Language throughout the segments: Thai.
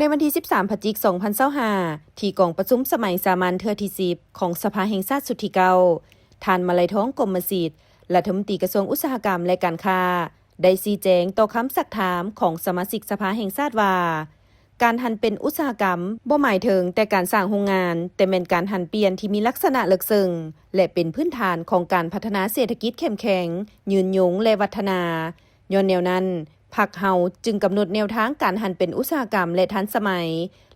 ในวันที่ 13 พฤศจิกายน 2025 ที่กองประชุมสมัยสามัญเทื่อที่ 10 ของสภาแห่งชาติสุดที่ 9 ท่านมาลัยท้องกรมสิทธิ์รัฐมนตรีกระทรวงอุตสาหกรรมและการค้าได้ชี้แจงต่อคำสักถามของสมาชิกสภาแห่งชาติว่าการหันเป็นอุตสาหกรรมบ่หมายถึงแต่การสร้างโรงงานแต่เป็นการหันเปลี่ยนที่มีลักษณะลึกซึ้งและเป็นพื้นฐานของการพัฒนาเศรษฐกิจเข้มแข็งยืนยงและวัฒนาย้อนแนวนั้นพรรคเฮาจึงกำหนดแนวทางการหันเป็นอุตสาหกรรมและทันสมัย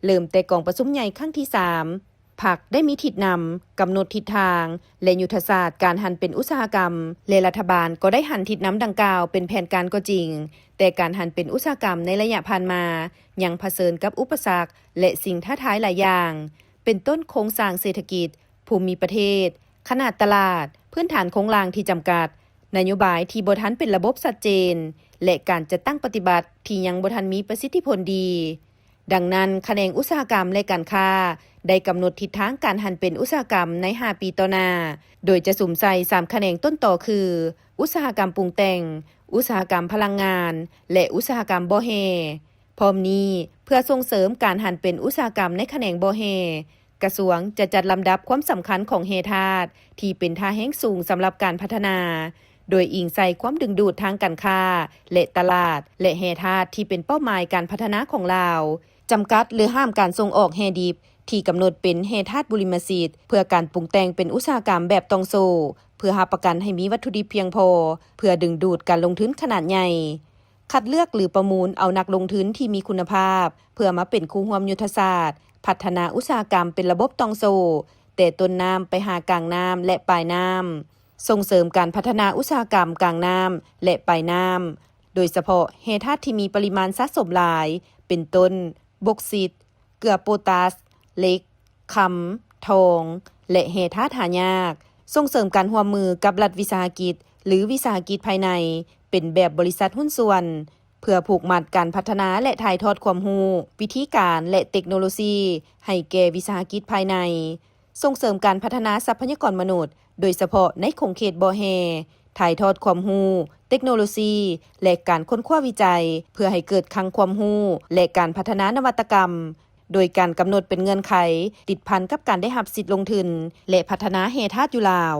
เริ่มแต่กองประชุมใหญ่ครั้งที่ 3พรรคได้มีทิศนำกำหนดทิศทางและยุทธศาสตร์การหันเป็นอุตสาหกรรมและรัฐบาลก็ได้หันทิศนำดังกล่าวเป็นแผนการก็จริงแต่การหันเป็นอุตสาหกรรมในระยะผ่านมายังเผชิญกับอุปสรรคและสิ่งท้าทายหลายอย่างเป็นต้นโครงสร้างเศรษฐกิจภูมิประเทศขนาดตลาดพื้นฐานโครงสร้างที่จำกัดนโยบายที่บ่ทันเป็นระบบชัดเจนและการจัดตั้งปฏิบัติที่ยังบ่ทันมีประสิทธิผลดีดังนั้นแขนงอุตสาหกรรมและการค้าได้กำหนดทิศทางการหันเป็นอุตสาหกรรมใน 5 ปีต่อหน้าโดยจะสุ่มใส่3แขนงต้นต่อคืออุตสาหกรรมปรุงแต่งอุตสาหกรรมพลังงานและอุตสาหกรรมบ่อแฮพร้อมนี้เพื่อส่งเสริมการหันเป็นอุตสาหกรรมในแขนงบ่อแฮกระทรวงจะจัดลำดับความสำคัญของแฮธาตุที่เป็นท่าแห่งสูงสำหรับการพัฒนาโดยอิงใส่ความดึงดูดทางการค้าและตลาดและแฮธาตุที่เป็นเป้าหมายการพัฒนาของลาวจำกัดหรือห้ามการส่งออกแฮดิบที่กำหนดเป็นแฮธาตุบุริมสิทธิ์เพื่อการปรุงแต่งเป็นอุตสาหกรรมแบบต้องโซเพื่อหาประกันให้มีวัตถุดิบเพียงพอเพื่อดึงดูดการลงทุนขนาดใหญ่คัดเลือกหรือประมูลเอานักลงทุนที่มีคุณภาพเพื่อมาเป็นคู่ร่วมยุทธศาสตร์พัฒนาอุตสาหกรรมเป็นระบบต้องโซแต่ต้นน้ำไปหากลางน้ำและปลายน้ำส่งเสริมการพัฒนาอุตสาหกรรมกลางน้ำและปลายน้ำโดยเฉพาะแฮธาตุที่มีปริมาณสะสมหลายเป็นต้นบอกซิตเกลือโพแทสเหล็กคำทองและแฮธาตุหายากส่งเสริมการร่วมมือกับรัฐวิสาหกิจหรือวิสาหกิจภายในเป็นแบบบริษัทหุ้นส่วนเพื่อผูกมัดการพัฒนาและถ่ายทอดความรู้วิธีการและเทคโนโลยีให้แก่วิสาหกิจภายในส่งเสริมการพัฒนาทรัพยากรมนุษย์โดยเฉพาะในคงเขตบ่อแฮถ่ายทอดความรู้เทคโนโลยีและการค้นคว้าวิจัยเพื่อให้เกิดคลังความรู้และการพัฒนานวัตกรรมโดยการกำหนดเป็นเงื่อนไขติดพันกับการได้รับสิทธิ์ลงทุนและพัฒนาแฮธาตุอยู่ลาว